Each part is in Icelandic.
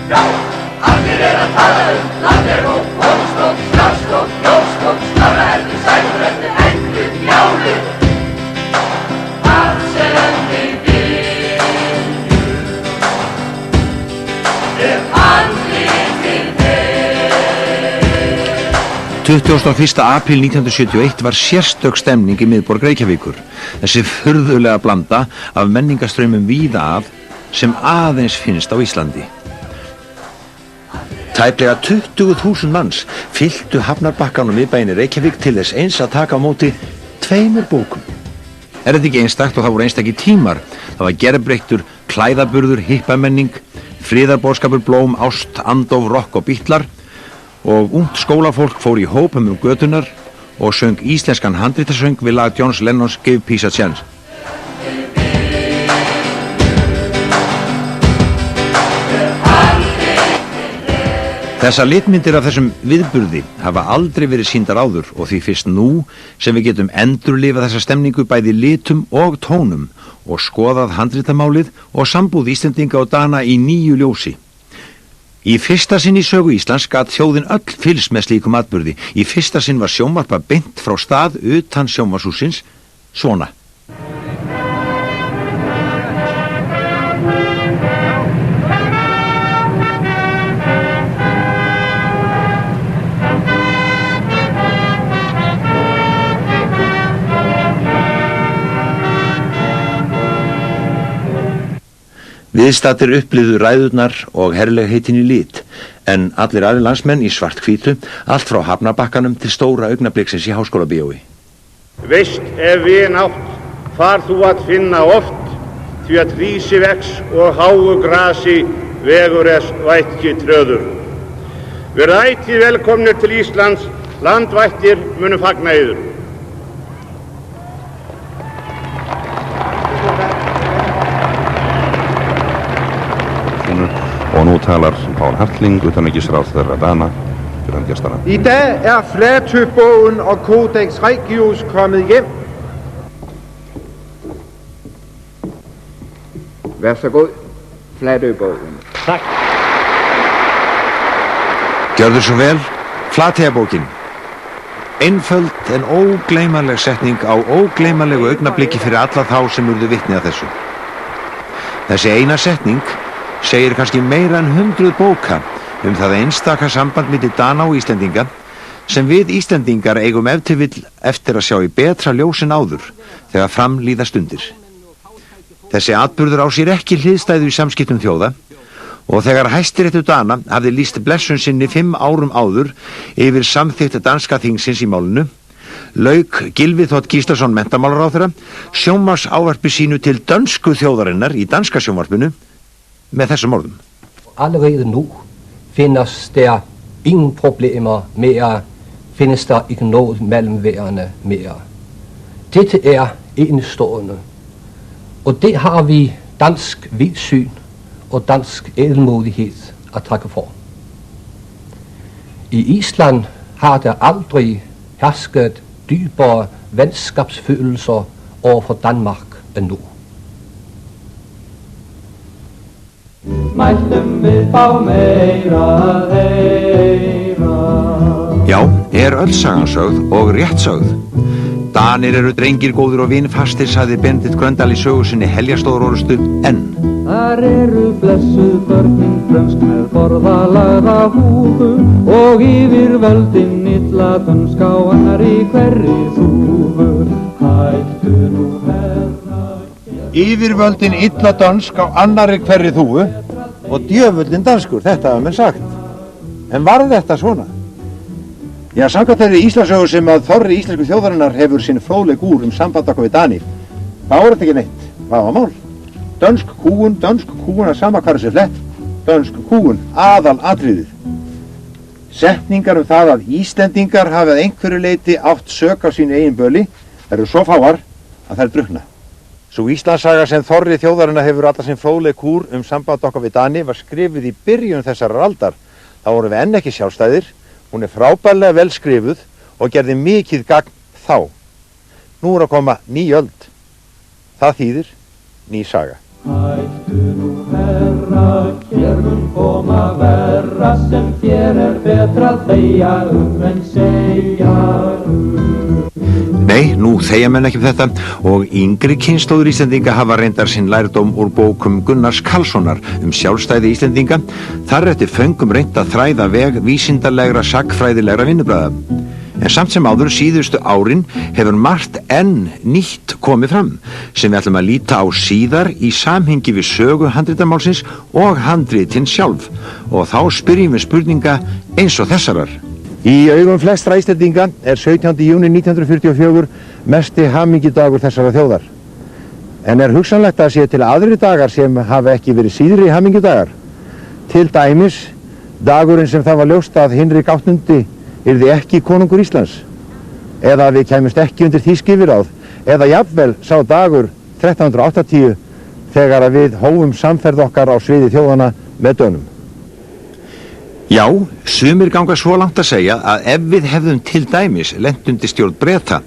Já, allir að tala landlegótt, hómstótt, strafstótt, ljóstótt, snorraherði, sælurætti, englu, njálu. Allt sem við viljum andlitið er. 21. apríl 1971 var sérstök stemning í miðborg Reykjavíkur. Þessi furðulega blanda af menningarstraumum víða að sem aðeins finnst á Íslandi. Tæplega 20.000 manns fylltu hafnarbakkanum miðbæinn í Reykjavík til þess eins að taka á móti 2 bókum. Þetta ekki einstakt og það voru einstakir tímar. Það var gerbreyttur, klæðaburður, hippamenning, friðarboðskapur, blóm, ást, andof, rokk og bítlar og ungt skólafólk fór í hópum götunar og söng íslenskan handritasöng við lag John Lennons Give Peace a Chance. Þessar litmyndir af þessum viðburði hafa aldrei verið sýndar áður og því fyrst nú sem við getum endurlifað þessa stemningu bæði litum og tónum og skoðað handritamálið og sambúð Íslendinga og Dana í nýju ljósi. Í fyrsta sinn í sögu Íslands gat þjóðin öll fylgst með slíkum atburði. Í fyrsta sinn var sjónvarpa beint frá stað utan sjónvarshússins svona. Viðstaddir upplifðu ræðurnar og herlegheitin í lit, en allir aðrir landsmenn í svart-hvítu, allt frá hafnarbakkanum til stóra augnabliksins í Háskólabíói. Veist ef við nátt, far þú að finna oft, því að hrísi vex og háu grasi vegur þess vætki tröður. Verð ætíð velkomnir til Íslands, landvættir munu fagna yður. Og nu taler Poul Hartling, udenrigsrådsleder Dana, blandt gæsterne. I dag Flatøbogen og Codex Regius kommet hjem. Vær så god, Flatøbogen. Tak. Gjörðu svo vel, Flateyjarbókin. Einföld en ógleymanleg setning á ógleymanlegu augnabliki fyrir alla þá sem urðu vitni að þessu. Þessi eina setning segir kannski meira en 100 bóka það einstaka samband milli Dana og Íslendinga sem við Íslendingar eigum ef til vill eftir að sjá í betra ljós en áður þegar fram líða stundir. Þessi atburður á sér ekki hliðstæðu í samskiptum þjóða og þegar Hæstiréttur Dana hafði lýst blessun sinni 5 árum áður yfir samþykkt danska þingsins í málinu, lauk Gylfi Þ. Gíslason menntamálaráðherra sjónvarpsávarpi sínu til dönsku þjóðarinnar í danska sjónvarpinu med þessum orðum. Allerede nu findes der ingen problemer mere, findes der ikke noget mellemværende mere. Dette enestående, og det har vi dansk vidsyn og dansk ædelmodighed at takke for. I Island har der aldrig hersket dybere venskapsfølelser over for Danmark end nu. Mæltum við fá meira að heyra. Já, öll sagan sögð og rétt sögð. Danir eru drengir góður og vinfastir, sagði Benedikt Gröndal í sögu sinni Heljarslóðarorustu, en Þar eru blessuð börnin frönsk með borðalagða húfu og yfir völdin illa dönsk á annarri hverri þúfu. Hættu nú herra. Yfirvöldin illa dönsk á annarri hverri þúfu og djöfullin danskur, þetta hafa menn sagt. En var þetta svona? Já, samkvæmt þeirri Íslandssögu sem að þorri íslensku þjóðarinnar hefur sinn fróðleg úr samband okkar við Dani, þá er þetta ekki neitt, vafamál. Dönsk kúgun að sama hvar þessi flett, dönsk kúgun, aðal atriðið. Setningar það að Íslendingar hafi að einhverju leyti átt sök á sínu eigin böli, eru svo fáar að þær drukkna. Sú Íslandssaga sem þorri þjóðarinnar hefur alla sinn fróðleg úr samband okkar við Dani var skrifuð í byrjun þessarar aldar. Þá vorum við enn ekki sjálfstæðir, hún er frábærlega vel skrifuð og gerði mikið gagn þá. Nú að koma ný öld. Það þýðir ný saga. Hættu nú herra, hér mun koma verra sem þér betra þegja en segja Nei, nú þegja menn ekki þetta og yngri kynslóður Íslendinga hafa reyndar sinn lærdóm úr bókum Gunnars Karlssonar sjálfstæði Íslendinga. Þar eftir föngum reynt að þræða veg vísindarlegra, sagnfræðilegra vinnubragða. En samt sem áður síðustu árin hefur margt enn nýtt komið fram sem við ætlum að líta á síðar í samhengi við sögu handritamálsins og handritin sjálf og þá spyrjum við spurninga eins og þessarar. Í augum flestra Íslendinga er 17. júní 1944 mesti hamingjudagur þessara þjóðar. En er hugsanlegt að sé til aðri dagar sem hafa ekki verið síðri hamingjudagar? Til dæmis dagurinn sem það var ljóst að Hinrik VIII yrði ekki konungur Íslands, eða við kæmust ekki undir þýsk yfirráð, eða jafnvel sá dagur 1380 þegar að við hófum samferð okkar á sviði þjóðana með Dönum. Já, sumir ganga svo langt að segja að ef við hefðum til dæmis lent undir stjórn Breta,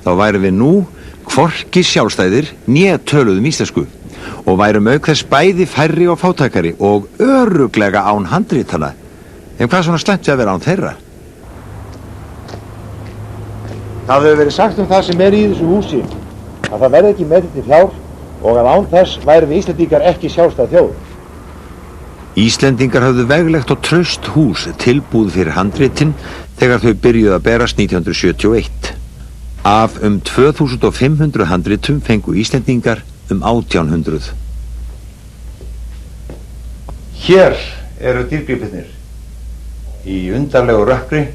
þá værum við nú hvorki sjálfstæðir né töluðum íslensku og værum auk þess bæði færri og fátækari og örugglega án handritana. En hvað svona slæmt við að vera án þeirra? Það hefur verið sagt það sem er í þessu húsi, að það verði ekki metið til fjár og að án þess væri við Íslendingar ekki sjálfstæð þjóð. Íslendingar hafðu veglegt og traust hús tilbúð fyrir handritin þegar þau byrjuðu að berast 1971. Af 2500 handritum fengu Íslendingar 1800. Hér eru dýrgripirnir. Í undarlegu rökkri,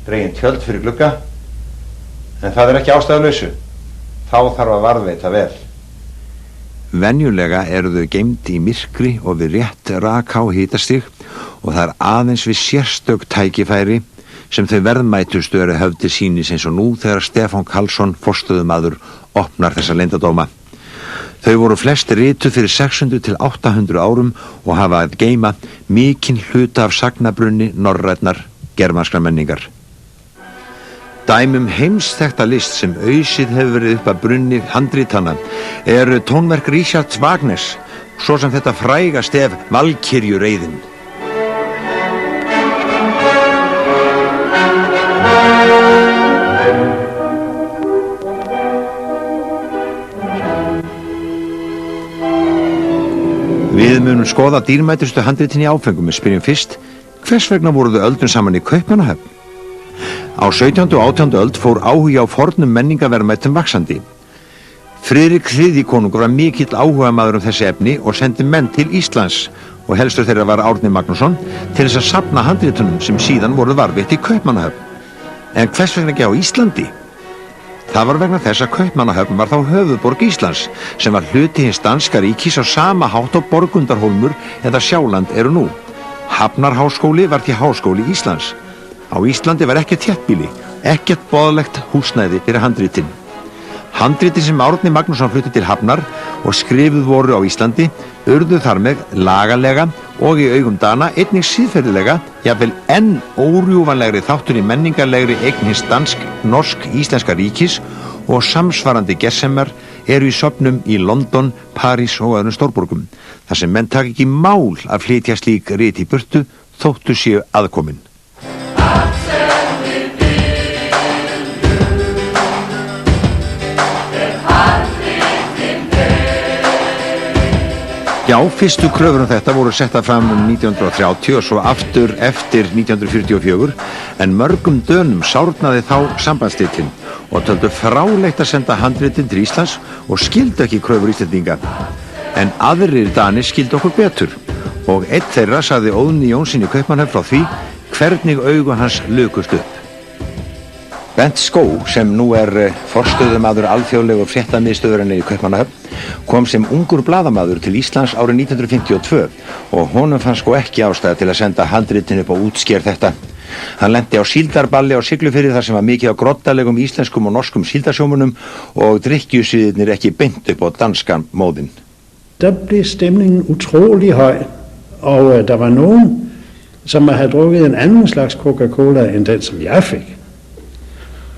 dregin tjöld fyrir glugga, en það er ekki ástæðulausu. Þá þarf að varðveita vel. Venjulega eru þau geymd í myrkri og við rétt raka á hitastig og það er aðeins við sérstök tækifæri sem þau verðmætustu eru höfð til sýnis eins og nú þegar Stefán Karlsson, forstöðumaður, opnar þessa leyndardóma. Þau voru flest rituð fyrir 600 til 800 árum og hafa að geyma mikinn hluta af sagnabrunni norrænnar germanskrar menningar. Dæmum heimsþekta list sem ausið hefur verið upp að brunni handritana eru tónverk Richard Wagners, svo sem þetta fræga stef Valkyrjureiðin. Við munum skoða dýrmætustu handritin í áfengum og spyrjum fyrst, hvers vegna voru þau öldum saman í Kaupmannahöfn? Á 17. og 18. öld fór áhugi á fornum menningarverðmætum vaxandi. Friðrik III konungur var mikill áhugamaður þessi efni og sendi menn til Íslands og helstur þeirra var Árni Magnússon til þess að safna handritunum sem síðan voru varðveitt í Kaupmannahöfn. En hvers vegna ekki á Íslandi? Það var vegna þess að Kaupmannahöfn var þá höfuðborg Íslands sem var hluti hins danska ríkis á sama hátt á Borgundarhólmur eða Sjáland eru nú. Hafnarháskóli var því háskóli Íslands. Á Íslandi var ekkert þéttbýli, ekkert boðlegt húsnæði fyrir handritin. Handritin sem Árni Magnússon flutti til Hafnar og skrifuð voru á Íslandi urðu þar með lagalega og í augum Dana einnig siðferðilega, jafnvel enn órjúfanlegri þáttur í menningarlegri eign hins dansk-norsk-íslenska ríkis og samsvarandi gersemar eru í söfnum í London, París og öðrum stórborgum, þar sem menn taka ekki mál að flytja slík rit í burtu þóttu séu aðkomin. Já, fyrstu kröfur þetta voru settar fram 1930 og svo aftur eftir 1944 en mörgum Dönum sárnaði þá sambandsslitin og töldu fráleitt að senda handritin til Íslands og skildu ekki kröfur Íslendinga. En aðrir Danir skildu okkur betur og einn þeirra sagði Óðni Jónsson í Kaupmannahöfn frá því hvernig augu hans lukust upp. Bent Skó, sem nú forstöðumaður alþjóðlegu fréttamiðstöðvarinnar í Kaupmannahöfn, kom sem ungur blaðamaður til Íslands árið 1952 og honum fannst sko ekki ástæða til að senda handritin upp á útsker þetta. Hann lenti á síldarballi á Siglufirði þar sem var mikið á grottalegum íslenskum og norskum síldarsjómunum og drykkjusviðirnir ekki beint upp á danskan móðin. Der blev stemningen utrolig høj, og der var nogen, som havde drukket en anden slags Coca-Cola end den, som jeg fik.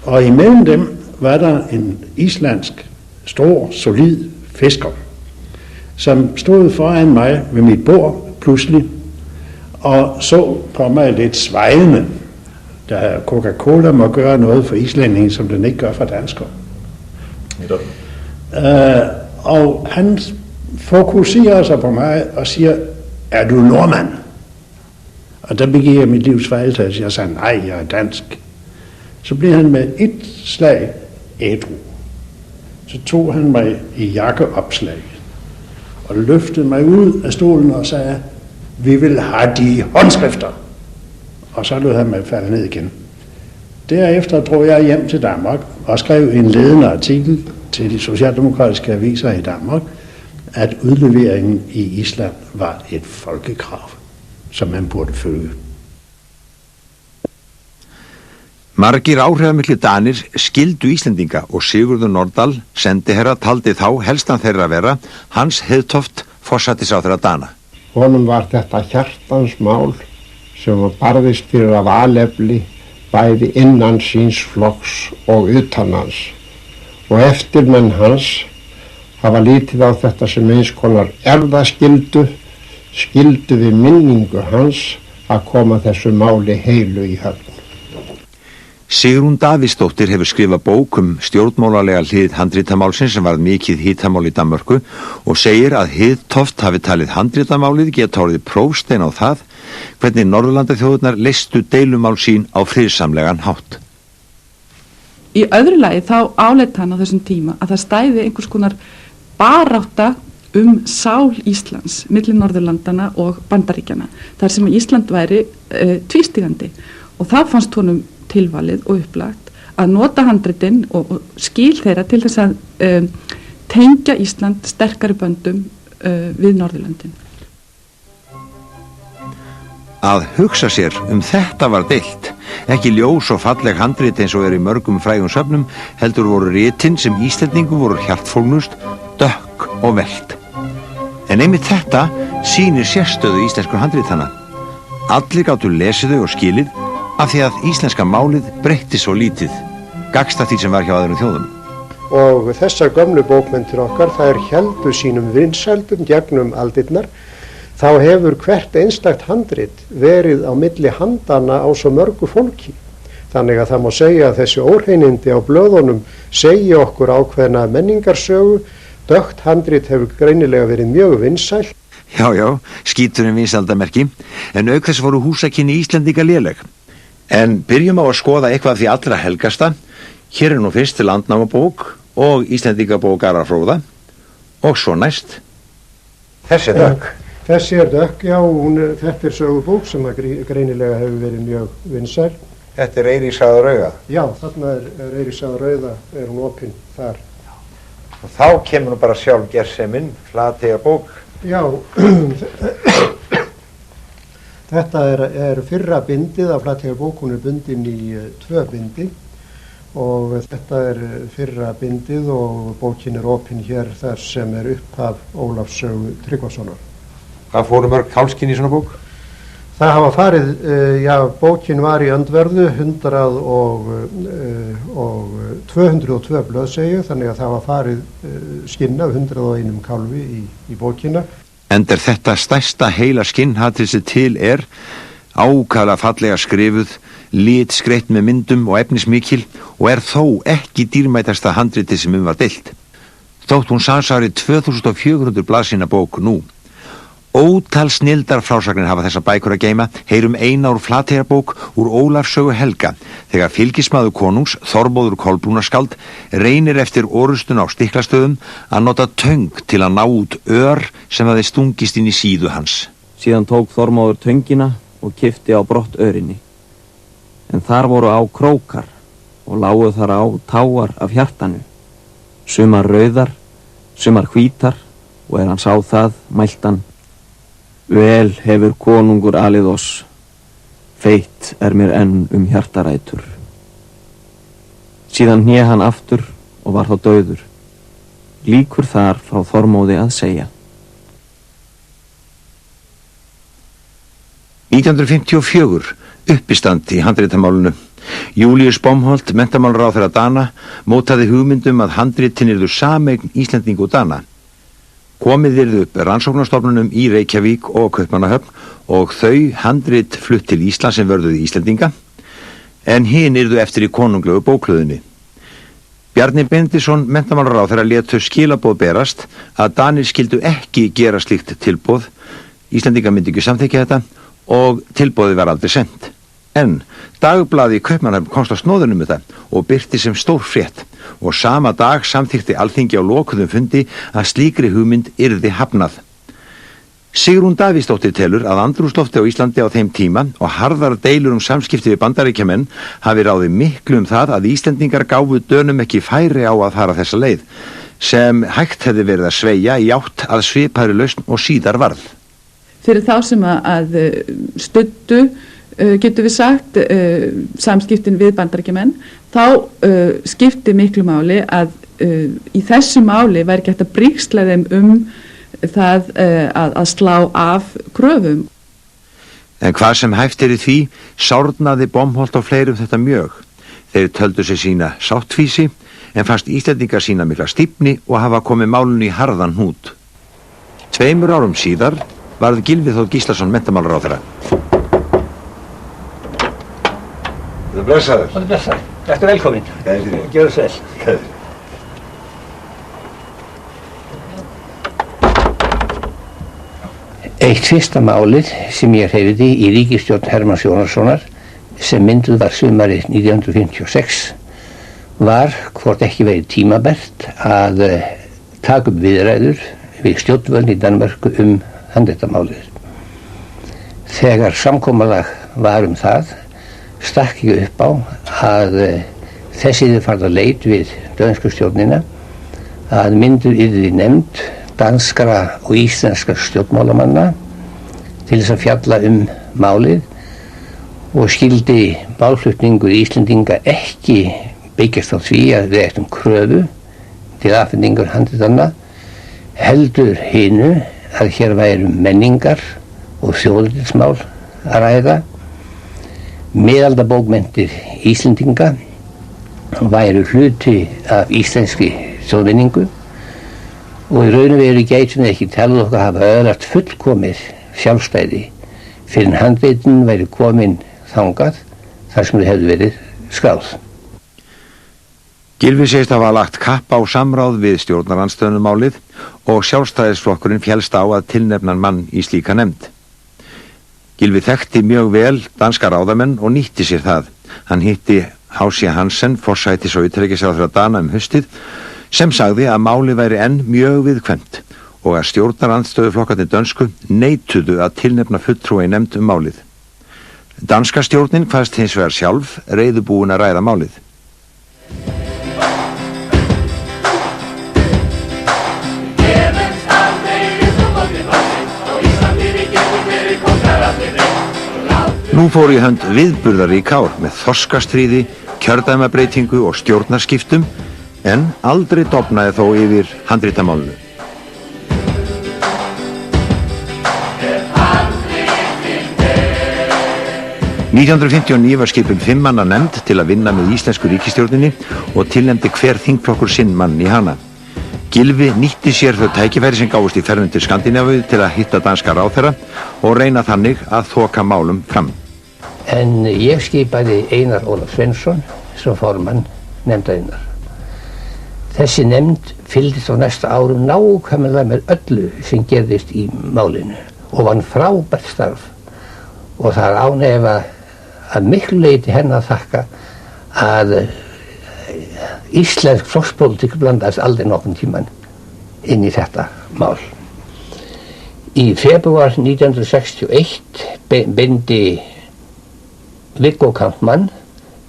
Og imellem dem var der en islandsk, stor, solid fisker, som stod foran mig ved mit bord pludselig, og så på mig lidt svejende, da Coca-Cola må gøre noget for islændingen, som den ikke gør for danskere. Og han fokuserer sig på mig og siger, er du nordmand? Og der begik jeg mit livs fejltagelse. Jeg sagde, nej, jeg er dansk. Så blev han med et slag ædru. Så tog han mig i jakkeopslaget og løftede mig ud af stolen og sagde, vi vil have de håndskrifter. Og så lod han mig falde ned igen. Derefter drog jeg hjem til Danmark og skrev en ledende artikel til de socialdemokratiske aviser i Danmark, at udleveringen i Island var et folkekrav, som man burde følge. Margir áhrifamiklir Danir skildu Íslendinga og Sigurður Nordal, sendiherra, taldi þá helstan þeirra vera Hans Hedtoft, forsætisráðherra Dana. Honum var þetta hjartans mál sem var barðist fyrir af alefli bæði innan síns flokks og utan hans. Og eftirmenn hans hafa lítið á þetta sem eins konar erfðaskyldu, skyldu við minningu hans að koma þessu máli heilu í höfn. Sigrún Davíðsdóttir hefur skrifað bók stjórnmálalega hlið handritamálsins sem varð mikið hitamál í Danmörku og segir að Hedtoft hafi talið handritamálið geta orðið prófstein á það hvernig Norðurlandaþjóðirnar leystu deilumál sín á friðsamlegan hátt. Í öðru lagi þá áleit hann á þessum tíma að það stæði einhvers konar barátta sál Íslands milli Norðurlandana og Bandaríkjana þar sem Ísland væri tvístígandi og það fannst honum tilvalið og upplagt að nota handritin og skil þeirra til þess að tengja Ísland sterkari böndum við Norðurlöndin. Að hugsa sér þetta var deilt, ekki ljós og falleg handrit eins og í mörgum frægum söfnum, heldur voru ritin sem Íslendingum voru hjartfógnust, dökk og velt. En einmitt þetta sýnir sérstöðu íslensku handritana. Allir gátu lesið þau og skilið af því að íslenska málið breytti svo lítið, gagnstætt því sem var hjá öðrum þjóðum. Og þessar gömlu bókmenntir okkar, þær héldu sínum vinsældum gegnum aldirnar, þá hefur hvert einstakt handrit verið á milli handana á svo mörgu fólki. Þannig að það má segja að þessi óhreinindi á blöðunum segja okkur ákveðna menningarsögu, dökkt handrit hefur greinilega verið mjög vinsælt. Já, skíturinn vinsældamerki, en auk þess voru húsakynni Íslendinga léleg. En byrjum á að skoða eitthvað af því allra helgasta. Hér nú fyrst Landnámabók og Íslendingabók Ara Fróða og svo næst. Þessi dökk. Þessi dökk, já, þetta sögubók sem greinilega hefur verið mjög vinsæl. Þetta Eiríksaga rauða. Já, þarna Eiríksaga rauða, hún opinn þar. Og þá kemur nú bara sjálf gerseminn, Flateyjarbók. Já, þetta fyrra bindið af Flateyjarbók, hún bundin í 2 bindi og þetta fyrra bindið og bókin opinn hér þar sem upphaf Ólafs sögu Tryggvasonar. Hvað fóru mörg kálskinn í svona bók? Það hafa farið, bókin var í öndverðu 202 blöðsegju, þannig að það var farið skinn af 101 kálfi í bókina. Enda þetta stærsta heila skinnhatrið sem til ákaflega fallega skrifuð, litskreitt með myndum og efnismikil og þó ekki dýrmætasta handritið sem var deilt. Þótt hún samsvarið 2400 blaðsíðna bók nú. Ótal snildar frásagnir hafa þessa bækur að geyma, heyrum eina úr Flateyjarbók úr Ólafs sögu helga, þegar fylgismaður konungs, Þormóður Kolbrúnarskáld, reynir eftir orustun á Stiklastöðum að nota töng til að ná út sem hafði stungist inn í síðu hans. Síðan tók Þormóður töngina og kippti á brott örinni. En þar voru á krókar og lágu þar á táar af hjartanu, sumar rauðar, sumar hvítar, og hann sá það, mælt hann: Vel hefur konungur alið oss, feitt mér enn hjartarætur. Síðan hné hann aftur og var þá dauður. Líkur þar frá Þormóði að segja. 1954, uppistand í handritamálinu. Júlíus Bomholt, menntamálaráðherra Dana, mótaði hugmyndum að handritin yrðu sameign Íslendinga og Dana. Komið yrðu upp rannsóknarstofnunum í Reykjavík og Kaupmannahöfn og þau handrit flutt til Íslands sem vörðuðu Íslendinga, en hin yrðu eftir í konunglegu bóklöðunni. Bjarni Benediktsson menntamálaráðherra lét þau skilaboð berast að Danir skyldu ekki gera slíkt tilboð, Íslendingar myndi ekki samþykkja þetta og tilboðið var aldrei sent. En dagblaði í Kaupmannahöfn komst á snóðunum með það og birti sem stór frétt og sama dag samþykkti Alþingi á lokuðum fundi að slíkri hugmynd yrði hafnað. Sigrún Davíðsdóttir telur að andrúmslofti á Íslandi á þeim tíma og harðar deilur samskipti við Bandaríkjamenn hafi ráðið miklu það að Íslendingar gáfu Dönum ekki færi á að fara þessa leið, sem hægt hefði verið að sveigja í átt að svipaðri lausn og síðar varð. Fyrir þá sem að studdu, getur við sagt, samskiptin við Bandaríkjamenn, þá skipti miklu máli að í þessu máli væri ekki hægt að brigsla þeim það að slá af kröfum. En hvað sem hæft í því, sárnaði Bomholt og fleirum þetta mjög. Þeir töldu sig sína sáttfísi, en fannst Íslendingar sína mikla stífni og hafa komið málunni í harðan hnút. 2 árum síðar varð Gylfi Þór Gíslason menntamálaráðherra. Það er blessaður. Það er blessaður. Þetta er velkominn. Gjörðu svo vel. Eitt fyrsta málið sem ég hreyfði í ríkisstjórn Hermanns Jónassonar sem mynduð var sumarið 1956 var hvort ekki verið tímabært að taka upp viðræður við stjórnvöld í Danmörku handritamálið. Þegar samkomulag var það stakk ég upp á að þessi yrði farið að leit við dönsku stjórnina að mynduð yrði nefnd danskra og íslenskra stjórnmálamanna til þess að fjalla málið og skildi málflutningur Íslendinga ekki byggjast á því að við ættum kröfu til afhendingar handritanna, heldur hinu að hér væru menningar og þjóðernismál að ræða. Miðaldabókmenntir Íslendinga væru hluti af íslenskri þjóðmenningu og í raun og veru gætum við ekki talað okkur að hafa öðlast fullkomið sjálfstæði fyrir en handritin væri komin þangað þar sem þau hefðu verið skráð. Gylfi segist hafa lagt kapp á samráð við stjórnarandstöðunumálið og sjálfstæðisflokkurinn féllst á að tilnefna mann í slíka nefnd. Gylfi þekkti mjög vel danska ráðamenn og nýtti sér það. Hann hitti H.C. Hansen, forsætis- og utanríkisráðherra Dana haustið, sem sagði að máli væri enn mjög viðkvæmt og að stjórnarandstöðuflokkarnir dönsku neituðu að tilnefna fulltrúa í nefnd málið. Danska stjórnin kvaðst hins vegar sjálf reiðubúin að ræða málið. Nú fór í hönd viðburðarík ár með þorskastríði, kjördæmabreitingu og stjórnarskiptum, en aldrei dofnaði þó yfir handritamálinu. Í 1959 var skipun 5 manna nefnd til að vinna með íslensku ríkisstjórninni og tilnefndi hver þingflokkur sinn mann í hana. Gylfi nýtti sér þau tækifæri sem gáfust í ferðum til Skandinavíu til að hitta danska ráðherra og reyna þannig að þoka málum fram. En ég skipaði Einar Ólaf Sveinsson sem formann nefndarinnar. Þessi nefnd fylgdist á næsta árum nákvæmlega með öllu sem gerðist í málinu og vann frábært starf og það ánægja að miklu leyti hennar þakka að íslensk flokkspólitík blandaðist aldrei nokkurn tíman inn í þetta mál. Í febrúar 1961 beindi Viggo Kampmann,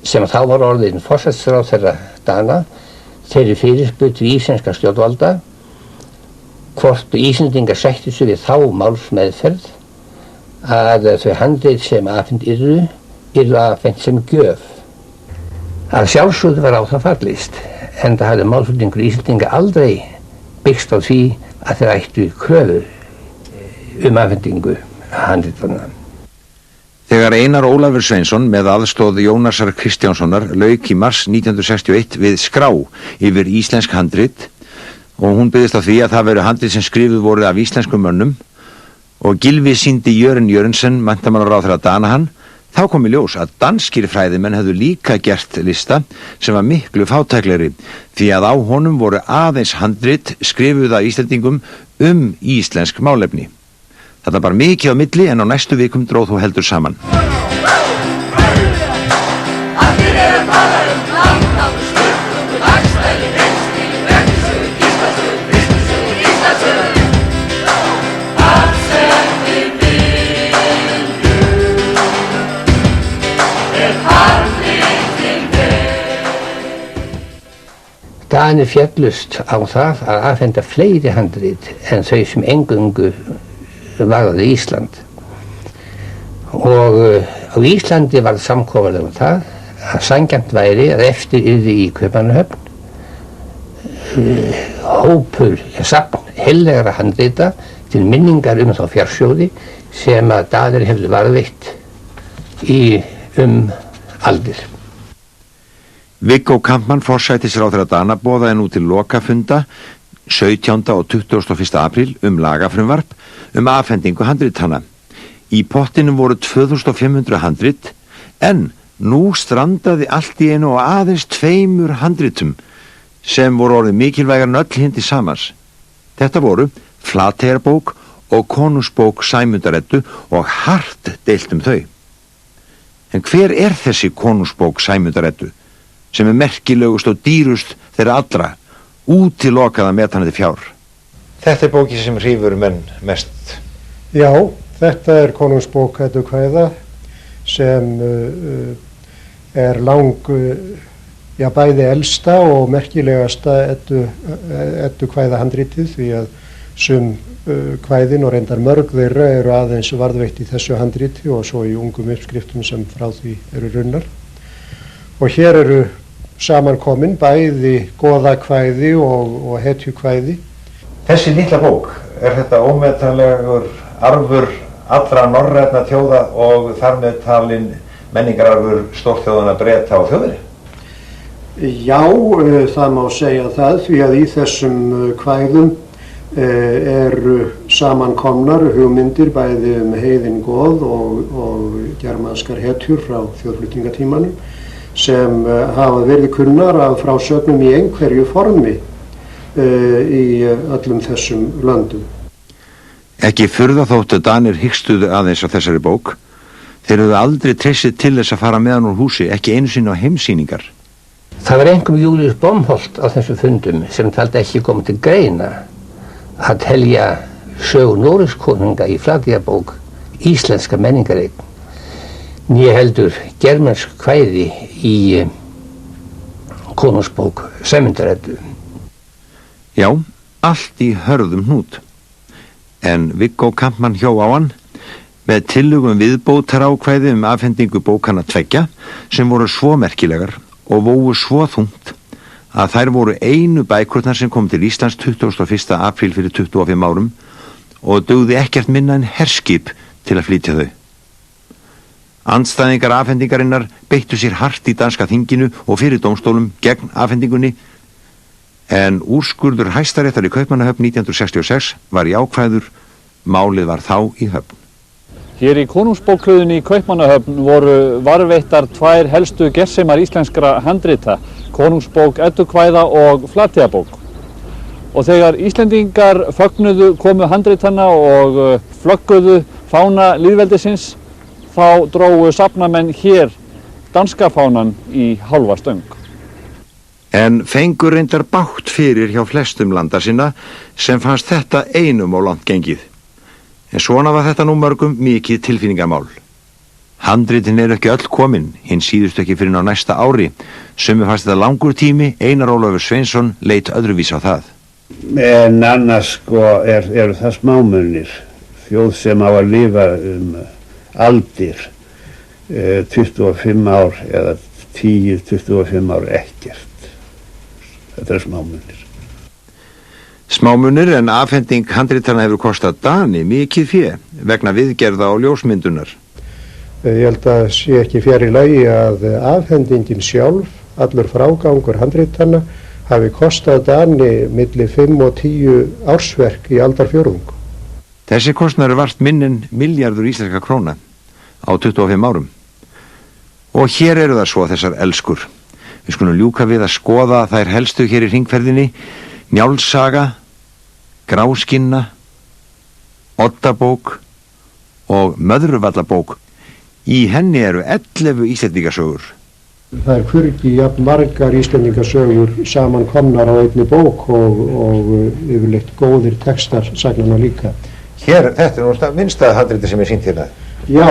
sem þá var orðinn forsætisráðherra Dana, þeirri fyrirspurn til íslenska stjórnvalda hvort Íslendingar sættu sig við þá málsmeðferð að þau handrit sem afhent yrðu afhent sem gjöf. Að sjálfsögðu var á það fallist, en það hafði málflutningur Íslendinga aldrei byggst á því að þeir ættu kröfur afhendingu handritanna. Þegar Einar Ólafur Sveinsson með aðstoð Jónasar Kristjánssonar lauk í mars 1961 við skrá yfir íslensk handrit, og hún byggðist á því að það veru handrit sem skrifuð voru af íslenskum mönnum og Gylfi sýndi Jörun Jörunsen, menntamálaráðherra Danahan. Þá kom í ljós að danskir fræðimenn hefðu líka gert lista sem var miklu fátæklegri því að á honum voru aðeins handrit skrifuð af Íslendingum íslensk málefni. Þetta bar mikið á milli en á næstu vikum dróð þó heldur saman. Allir eru að tala landnátt, skurðungu, dagstæli, reynskili, regnsögu, gíslasögu, kristnisögu, íslasögu. Allt sem við viljum handritin Danir féllust á það að afhenda fleiri handrit en þau sem eingöngu varði Ísland. Og á Íslandi var samkomulag það að sanngjarnt væri að eftir yrði í Kaupmannahöfn hópur safn heillegra handrita til minningar þá fjársjóði sem að Danir hefðu varðveitt í aldir. Viggo Kampmann, forsætisráðherra Dana, boðaði nú til lokafunda 17. og 21. apríl lagafrumvarp afhendingu handritanna. Í pottinum voru 2500 handrit en nú strandaði allt í einu á aðeins 2 handritum sem voru orðið mikilvægar en öll hindi samans. Þetta voru Flateyjarbók og Konungsbók Sæmundar-Eddu og hart deilt þau. En hver þessi Konungsbók Sæmundar-Eddu sem merkilegust og dýrust þeirra allra, útilokaða metanandi fjár? Þetta bóki sem hrífur menn mest. Já, þetta Konungsbók Eddukvæða sem bæði elsta og merkilegasta Eddukvæða handritið því að sum kvæðin og reyndar mörg þeirra eru aðeins varðveitt í þessu handriti og svo í ungum uppskriftum sem frá því eru runnar. Og hér eru samankomin bæði goðakvæði og hetjukvæði. Þessi litla bók, þetta ómetanlegur arfur allra norrænna þjóða og þar með talin menningararfur stórþjóðanna Breta og Þjóðverja? Já, það má segja það því að í þessum kvæðum eru samankomnar hugmyndir bæði heiðin goð og germanskar hetjur frá þjóðflutningatímanum sem hafa verið kunnar af frásögnum í einhverju formi í öllum þessum löndum. Ekki furða þóttu Danir hikstuðu aðeins á þessari bók. Þeir höfðu aldrei treystið til þess að fara með hann úr húsi, ekki einu sinni á heimsýningar. Það var einkum Júlíus Bomholt á þessum fundum sem taldi ekki komið til greina að telja sögu Noregskonunga í Flateyjarbók íslenska menningareign, né heldur germansk kvæði í Konungsbók Sæmundar-Eddu. Já, allt í hörðum hnút. En Viggo Kampmann hjó á hann með tillögum viðbótarákvæði afhendingu bókanna 2 sem voru svo merkilegar og vógu svo þungt að þær voru einu bækurnar sem kom til Íslands 21. apríl fyrir 25 árum og dugði ekkert minna en herskip til að flytja þau. Andstæðingar afhendingarinnar beittu sér hart í danska þinginu og fyrir dómstólum gegn afhendingunni en úrskurður Hæstaréttar í Kaupmannahöfn 1966 var jákvæður, málið var þá í höfn. Hér í Konungsbókhlöðunni í Kaupmannahöfn voru varðveittar 2 helstu gersemar íslenskra handrita, Konungsbók Eddukvæða og Flateyjarbók. Og þegar Íslendingar fögnuðu komu handritanna og flögguðu fána lýðveldisins, þá drógu safnamenn hér danska fánan í hálfa stöng. En fengur reyndar bátt fyrir hjá flestum landa sinna sem fannst þetta einum á langt gengið. En svona var þetta nú mörgum mikið tilfinningamál. Handritin ekki öll komin, hinn síðust ekki fyrir á næsta ári. Sumir fannst þetta langur tími, Einar Ólafur Sveinsson leit öðruvís á það. En annars eru það smámunir, þjóð sem á að lifa aldir, 25 ár eða 10-25 ár ekkert. Þetta smámunir. Smámunir en afhending handritanna hefur kostað Dani mikið fé vegna viðgerða og ljósmyndunar. Ég held að sé ekki fjær í lagi að afhendingin sjálf, allur frágangur handritanna, hafi kostað Dani milli 5 og 10 ársverk í aldarfjórðung. Þessi kostnaður vart minnin milljarður íslenska króna á 25 árum. Og hér eru það svo þessar elskur. Við skulum ljúka við að skoða þær helstu hér í hringferðinni: Njálssaga, Gráskinna, Oddabók og Möðruvallabók. Í henni eru 11 Íslendingasögur. Það hvergi jafn margar Íslendingasögur saman komnar á einni bók og yfirleitt góðir textar sagnanna líka. Hér, þetta er nú minnsta handriti sem er sýnt hérna. Já,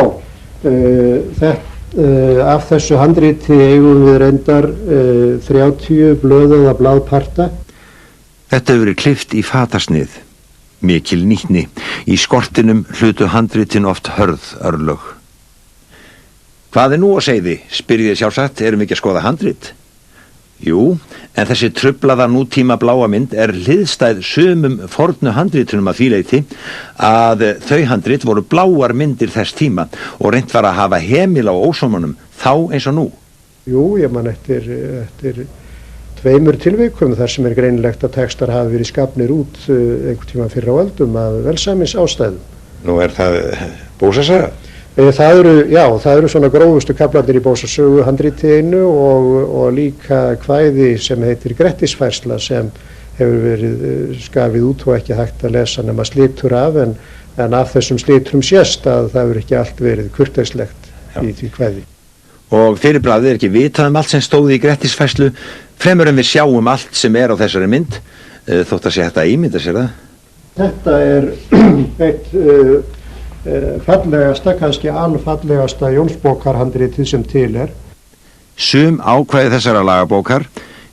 af þessu handriti eigum við reyndar 30 blöðaða blaðparta. Þetta hefur verið klippt í fatasnið, mikil nýtni. Í skortinum hlutu handritin oft hörð örlög. Hvað er nú að segði, spyrjið sjálfsagt, erum ekki að skoða handrit? Jú, en þessi truflaða nútíma bláa mynd er hliðstæð sumum fornu handritunum að því leyti að þau handrit voru bláar myndir þess tíma og reynt var að hafa hemil á ósómanum þá eins og nú. Jú, ég man eftir 2 tilvikum þar sem er greinilegt að textar hafi verið skapnir út einhvern tíma fyrr á öldum af velsæmis ástæðum. Nú er það Bósasaga? Það eru svona grófustu kaflarnir í Bósasögu handriti einu og líka kvæði sem heitir Grettisfærsla sem hefur verið skafið út og ekki hægt að lesa nema slitur af en af þessum sliturum sést að það hefur ekki allt verið kurteislegt í því kvæði. Og fyrir bragðið er ekki vitað allt sem stóði í Grettisfærslu, fremur en við sjáum allt sem er á þessari mynd, þótt að sé hægt að ímynda sér það. Þetta er eitt fallegasta, kannski alfallegasta Jónsbókarhandritið sem til er. Sum ákvæði þessara lagabókar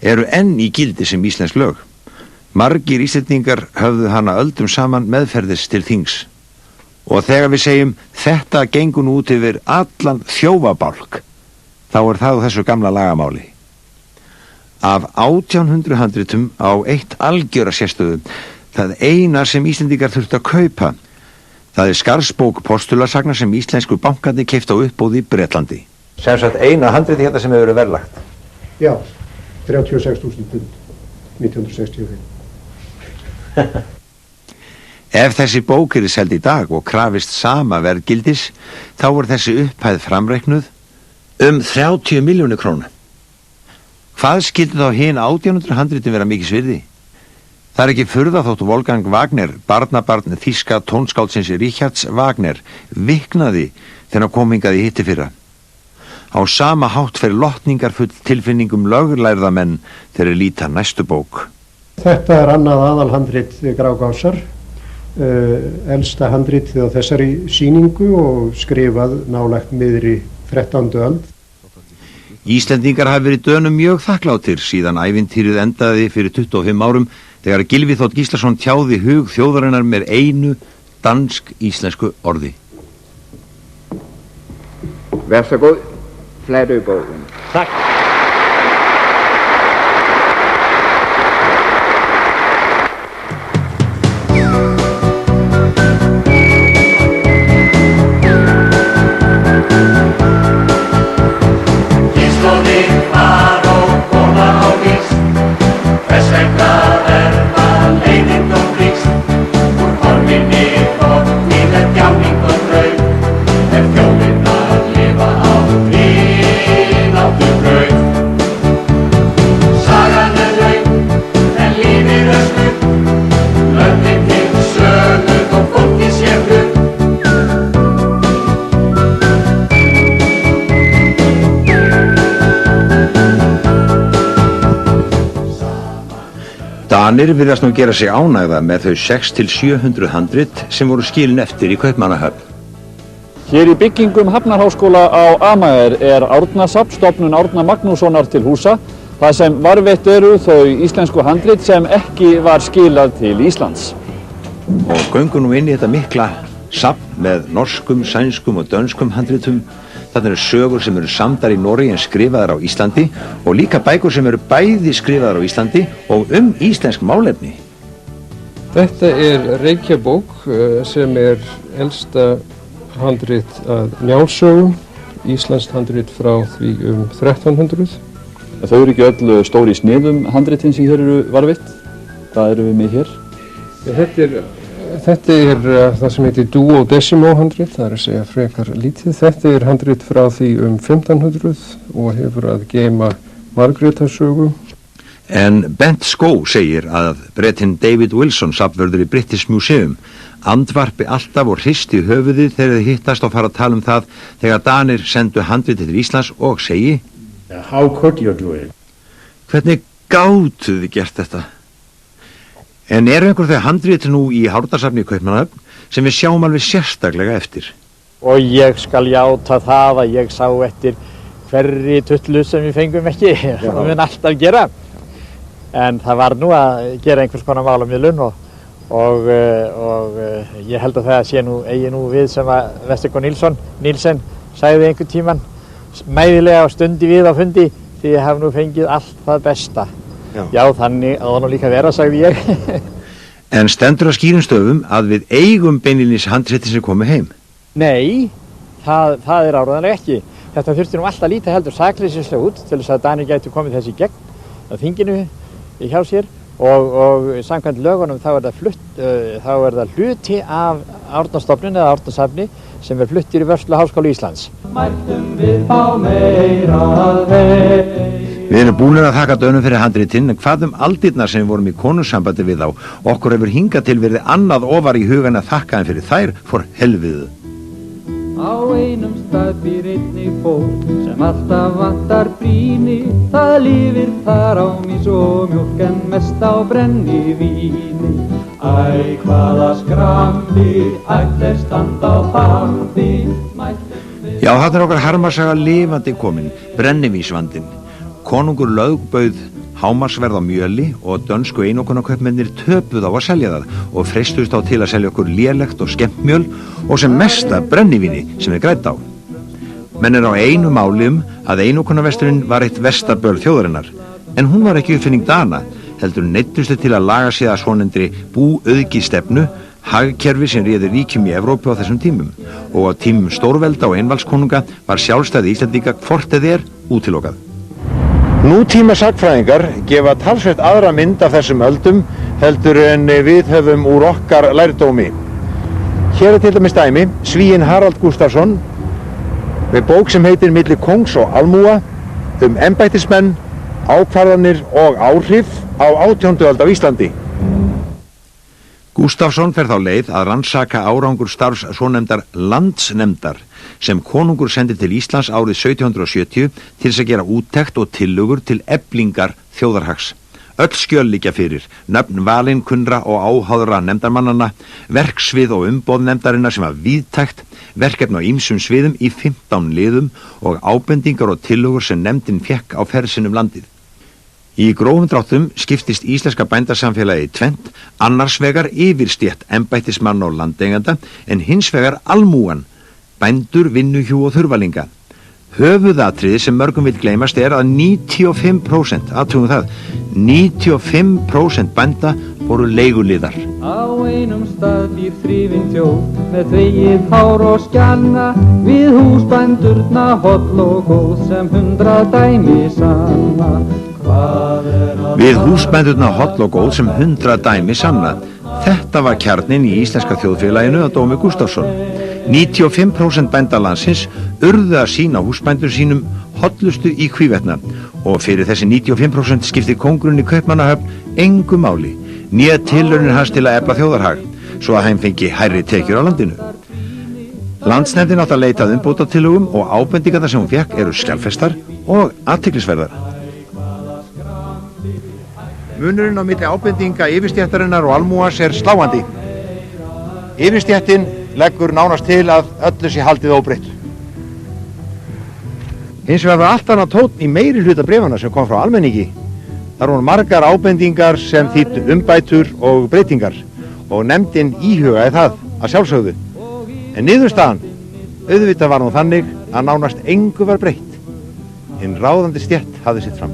eru enn í gildi sem íslensk lög. Margir Íslendingar höfðu hana öldum saman meðferðis til þings. Og þegar við segjum þetta gengur nú út yfir allan þjófabálk, þá er það á þessu gamla lagamáli. Af 1800 handritum á eitt algjöra sérstöðu, það eina sem Íslendingar þurftu að kaupa, það er Skarðsbók postulasagna sem íslensku bankandi keyptu á uppboði í Bretlandi. Sem sagt eina handriti hérna sem hefur verið verðlagt? Já, 36.000 pund, 1965. Ef þessi bók er seld í dag og krafist sama verðgildis, þá er þessi upphæð framreiknuð 30 milljónir króna. Hvað skyldi þá hin 1800 handritin vera mikils virði? Það er ekki furða þótt Wolfgang Wagner, barnabarn þýska tónskáldsins Richards Wagner, viknaði þegar hann kom hingað í hittifyrra. Á sama hátt fer lotningar full tilfinningum lögurlærða menn þegar líta næstu bók. Þetta er annað aðalhandrit Grágásar, elsta handritið á þessari sýningu og skrifað nálægt miðri 13. öld. Íslendingar hafi verið Dönum mjög þakklátir síðan ævintýrið endaði fyrir 25 árum þegar Gylfi Þ. Gíslason tjáði hug þjóðarinnar með einu dansk-íslensku orði. Vær så god, Flatøbogen. Takk. Danir virðast nú gera sig ánægða með þau 600-700 handrit sem voru skilin eftir í Kaupmannahöfn. Hér í byggingum Hafnarháskóla á Amager er Árnasafn, stofnun Árna Magnússonar til húsa, það sem varðveitt eru þau íslensku handrit sem ekki var skilað til Íslands. Og göngum nú inn í þetta mikla safn með norskum, sænskum og dönskum handritum. Þarna eru sögur sem eru samdar í Noregi en skrifaðar á Íslandi og líka bækur sem eru bæði skrifaðar á Íslandi og íslensk málefni. Þetta er Reykjabók sem er elsta handrit að Njálssögu, íslenskt handrit frá því 1300. Þau eru ekki öll stóri í sniðum handritin sem hér eru varðveitt. Hvað eru við með hér? Þetta er það sem heitir duodecimo handrit, það er að segja frekar lítið. Þetta er handrit frá því 1500 og hefur að geyma Margrétarsögu. En Bent Skó segir að Bretinn David Wilson, safnvörður í British Museum, andvarpi alltaf og hristi höfuðið þegar þið hittast og fara að tala það þegar Danir sendu handritið til Íslands og segi How could you do it? Hvernig gátuð þið gert þetta? En eru einhver þegar handritið nú í Hárnarsafni í Kaupmannahöfn sem við sjáum alveg sérstaklega eftir? Og ég skal játa það að ég sá eftir hverri tullu sem við fengum ekki og við mun alltaf gera. En það var nú að gera einhvers konar málamiðlun og ég held að það sé nú eigi nú við sem að Vestergaard Nielsen sagði einhvern tíman mæðilega og stundi við á fundi því ég hef nú fengið allt það besta. Já, þannig að það nú líka vera, sagði ég. En stendur að skýrum stöfum að við eigum beinlínis handritin sem komu heim? Nei, það er áreiðanlega ekki. Þetta þurfti nú alltaf lítið heldur sakleysislega út til þess að Danir gætu komið þessi gegn á þinginu hjá sér og samkvæmt lögunum þá er það hluti af Árnastofnun eða Árnasafni sem fluttir í Vörsluháskóla Íslands. Mættum við fá meira þeim. Við erum búinir að þakka Dönum fyrir handritinn, en hvað aldirnar sem við vorum í konungssambandi við á? Okkur hefur hingað til verið annað ofar í hugan að þakka en fyrir þær fór helviðu. Á einum stað býr einnig fólk sem alltaf vantar brýni. Það lifir þar á mís og mjólk en mest á brennivíni. Æ, hvaða skrambi, ætlir standa á pampi. Já, þarna er okkar harmasaga lifandi komin, brennivínsvandinn. Konungur lögbauð hámarsverð á mjöli og dönsku einokunarkaupmennir töpuð á að selja það og freistust á til að selja okkur lélegt og skemmtmjöl og sem mesta brennivíni sem við grætt á. Menn er á einu máli að einokunarvesturinn var eitt vestaböl þjóðarinnar, en hún var ekki uppfinning Dana, heldur neyddustu til að laga sig að svonefndri búauðkistefnu, hagkerfi sem réði ríkjum í Evrópu á þessum tímum, og á tímum stórvelda og einvaldskonunga var sjálfstæði Íslendinga hvort eð er útilokað. Nútíma sagfræðingar gefa talsvert aðra mynd af þessum öldum heldur en við höfum úr okkar lærdómi. Hér er til dæmis dæmi Svíinn Harald Gustafsson með bók sem heitir Milli kongs og almúga embættismenn, ákvarðanir og áhrif á 18. öld á Íslandi. Gustafsson fer þá leið að rannsaka árangur starfs svonefndar landsnefndar sem konungur sendi til Íslands árið 1770 til þess að gera úttekt og tillögur til eflingar þjóðarhags. Öll skjöl liggja fyrir, nöfn valin kunnra og áháðra nefndarmannanna, verksvið og umboð nefndarinnar sem var víðtækt, verkefni á ýmsum sviðum í 15 liðum og ábendingar og tillögur sem nefndin fekk á ferðsinum landið. Í grófum dráttum skiptist íslenska bændasamfélagi í tvennt, annars vegar yfirstétt embættismanna og landeiganda en hins vegar almúgan, bændur, vinnuhjú og þurfalinga. Höfuðatriði sem mörgum vill gleymast er að 95%, aðtugum það, 95% bænda voru leiguliðar. Á einum stað býr þrifin þjóð með þvegið hár og skjanna við húsbændurna holl og góð sem 100 dæmi sanna. Við húsbændurna holl og góð sem 100 dæmi sanna. Þetta var kjarninn í íslenska þjóðfélaginu að dómi Gustafsson. 95% bændalandsins urðu að sína húsbændur sínum hollustu í hvívetna og fyrir þessi 95% skipti kóngurinn í Kaupmannahöfn engu máli, né tilraunir hans til að efla þjóðarhag, svo að hann fengi hærri tekjur á landinu. Landsnefndin átt að leita að umbótatillögum og ábendingarnar sem hún fékk eru skjalfestar og athyglisverðar. Munurinn á milli ábendinga yfirstéttarinnar og almúans er sláandi. Yfirstéttin leggur nánast til að öllu sé haldið óbreytt. Hins vegar var allt annað tónn í meiri hluta bréfanna sem kom frá almenningi. Þar voru margar ábendingar sem þýddu umbætur og breytingar og nefndin íhugaði það að sjálfsögðu. En niðurstaðan, auðvitað var nú þannig að nánast engu var breytt. Hinn ráðandi stétt hafði sitt fram.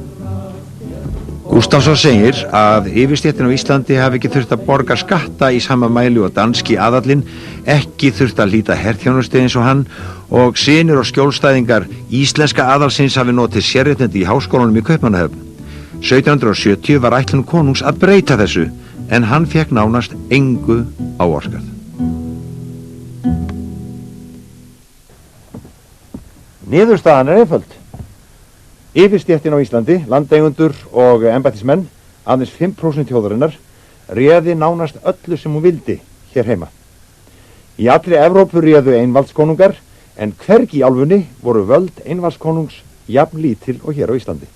Gústafsson segir að yfirstéttin á Íslandi hafi ekki þurft að borga skatta í sama mæli og danski aðallinn, ekki þurft að hlíta herþjónustu eins og hann, og synir og skjólstæðingar íslenska aðalsins hafi notið sérréttindi í háskólanum í Kaupmannahöfn. 1770 var ætlun konungs að breyta þessu, en hann fekk nánast engu áorkað. Niðurstaðan er einföld. Yfirstéttin á Íslandi, landeigendur og embættismenn, aðeins 5% þjóðarinnar, réði nánast öllu sem hún vildi hér heima. Í allri Evrópu réðu einvaldskonungar, en hvergi í álfunni voru völd einvaldskonungs jafn lítil og hér á Íslandi.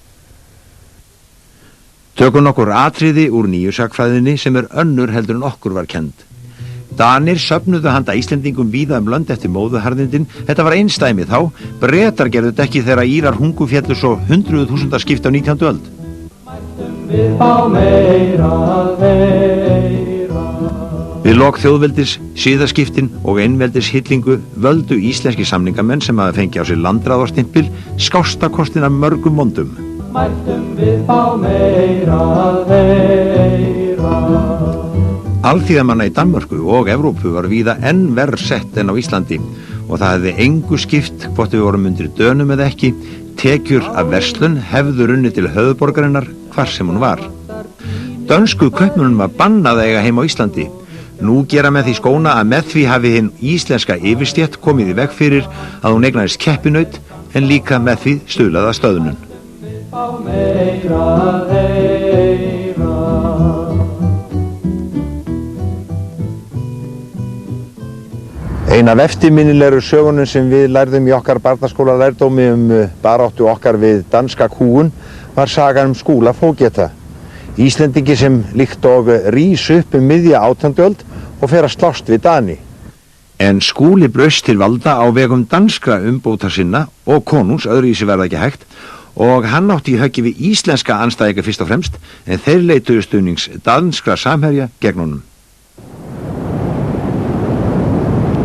Tökum nokkur atriði úr nýju sakfræðinni sem önnur heldur en okkur var kennd. Danir söfnuðu handa Íslendingum víða lönd eftir móðuharðindin. Þetta var einstæmi þá. Bretar gerðu þetta ekki þegar Írar hungu féllu svo 100.000 skipti á 19. öld. Við lok þjóðveldis, siðaskiptin og einveldis hillingu völdu íslenski samningamenn sem hafa fengið á sig landráðarstimpil skástakostin af mörgum vondum. Alþýðamanna í Danmörku og Evrópu var víða enn verr sett en á Íslandi og það hefði engu skipt hvort við vorum undir Dönum eða ekki. Tekjur af verslun hefðu runnið til höfuðborgarinnar hvar sem hún var. Dönsku kaupmönnum var bannað að eiga heima á Íslandi. Nú gera með því skóna að með því hafi hinn íslenska yfirstétt komið í veg fyrir að hún eignaðist keppinaut, en líka með því stuðlaða stöðnun. Ein af eftirminnilegri sögunum sem við lærðum í okkar barnaskóla lærdómi baráttu okkar við danska kúgun var sagan Skúla fógeta. Íslendingi sem líkt og rís upp miðja 18. öld og fer að slást við Dani. En Skúli braust til valda á vegum danskra umbóta sinna og konungs, öðruvísi verða ekki hægt, og hann átti í höggi við íslenska andstæðinga fyrst og fremst, en þeir leituðu stuðnings danskra samherja gegn honum.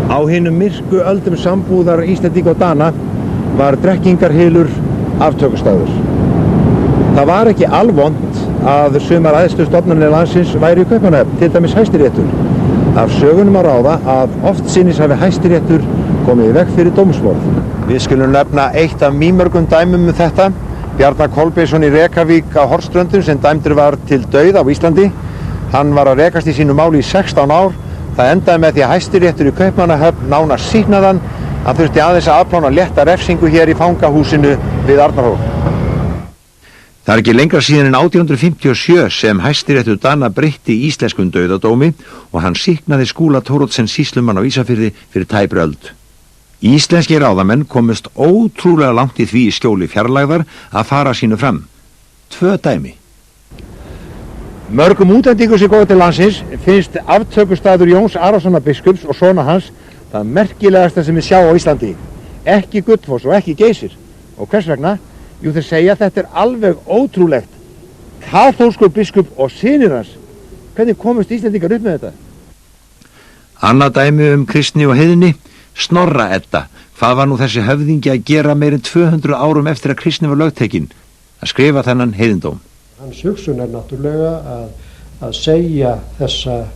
Á hinum myrku öldum sambúðar Íslendinga og Dana var drekkingarhylur aftökustaður. Það var ekki alvont að sumar æðstu stofnanir landsins væri í Kaupmannahöfn, til dæmis Hæstiréttur. Af sögunum að ráða að oftsinnis hafi Hæstiréttur komið í veg fyrir dómsmorð. Við skulum nefna eitt af mýmörgum dæmum þetta. Bjarnar Kolbeinsson í Rekavík á Hornströndum sem dæmdur var til dauða á Íslandi. Hann var að rekast í sínu máli í 16 ár. Það endaði með því að Hæstiréttur í Kaupmannahöfn nánast sýknaði hann. Hann þurfti aðeins að afplána létta refsingu hér í fangahúsinu við Arnarhól. Það er ekki lengra síðan en 1857 sem Hæstiréttur Dana breytti íslenskum dauðadómi og hann sýknaði Skúla Thoroddsen sýslumann á Ísafirði fyrir tæpri öld. Íslenski ráðamenn komust ótrúlega langt í því í skjóli fjarlægðar að fara sínu fram. 2 dæmi. Mörgum útlendingum sem góðu til landsins finnst aftökustaður Jóns Arasonar biskups og sona hans það merkilegasta sem við sjá á Íslandi. Ekki Gullfoss og ekki Geysir. Og hvers vegna? Jú, þeir segja að þetta er alveg ótrúlegt. Kaþólskur biskup og synir hans. Hvernig komust Íslendingar upp með þetta? Annað dæmi kristni og heiðni, Snorra Edda. Hvað var nú þessi höfðingi að gera meir en 200 árum eftir að kristni var lögtekin? Að skrifa þennan heiðindóm. Hans hugsun er náttúrulega að segja þessa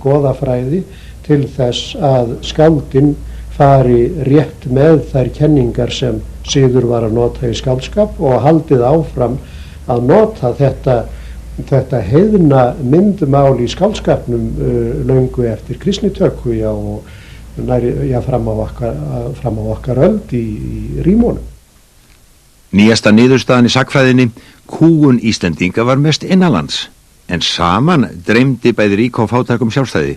goðafræði til þess að skáldin fari rétt með þær kenningar sem Sigurður var að nota í skáldskap og haldið áfram að nota þetta heiðna myndmál í skáldskapnum löngu eftir kristnitöku og fram á okkar öld í rímunum. Nýjasta niðurstaðan í sagnfræðinni, kúgun Íslendinga var mest innanlands, en saman dreymdi bæði rík og fátækum sjálfstæði.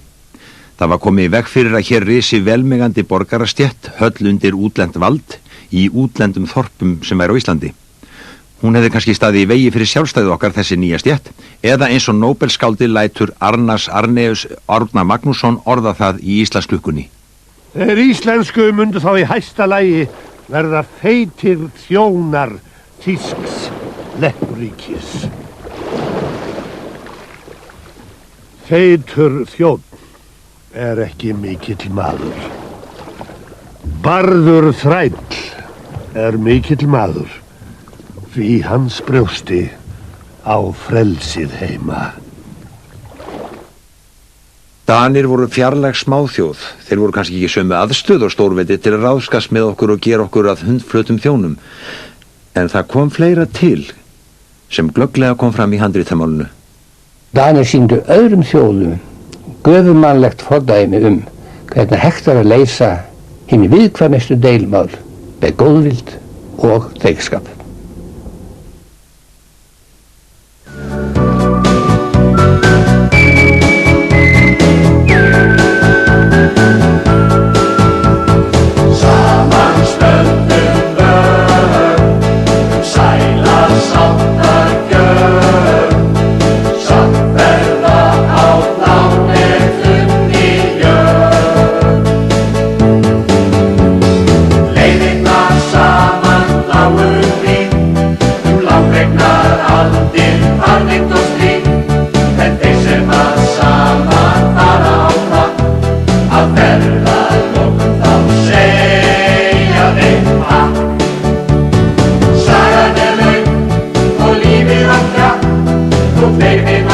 Það var komið í veg fyrir að hér risi velmegandi borgarastétt höll undir útlend vald í útlendum þorpum sem á Íslandi. Hún hefði kannski staðið í vegi fyrir sjálfstæði okkar þessi nýja stétt, eða eins og Nóbelsskáldi lætur Arnars Arneus Árna Magnússon orða það í Íslandsklukkunni. Þeir íslensku mundu þá í hæsta lagi verða feitir þjónar þýsks leppríkis. Feitur þjón er ekki mikill maður. Barður þræll er mikill maður, því hans brjósti á frelsið heima. Danir voru fjarlæg smáþjóð. Þeir voru kannski ekki sömu aðstöð og stórveldi til að ráðskast með okkur og gera okkur að hundflötum þjónum. En það kom fleira til sem glögglega kom fram í handritamálinu. Danir sýndu öðrum þjóðum göfumannlegt fordæmi hvernig hægt að leysa hinni viðkvæmestu deilmál með góðvild og þeikskap. Baby,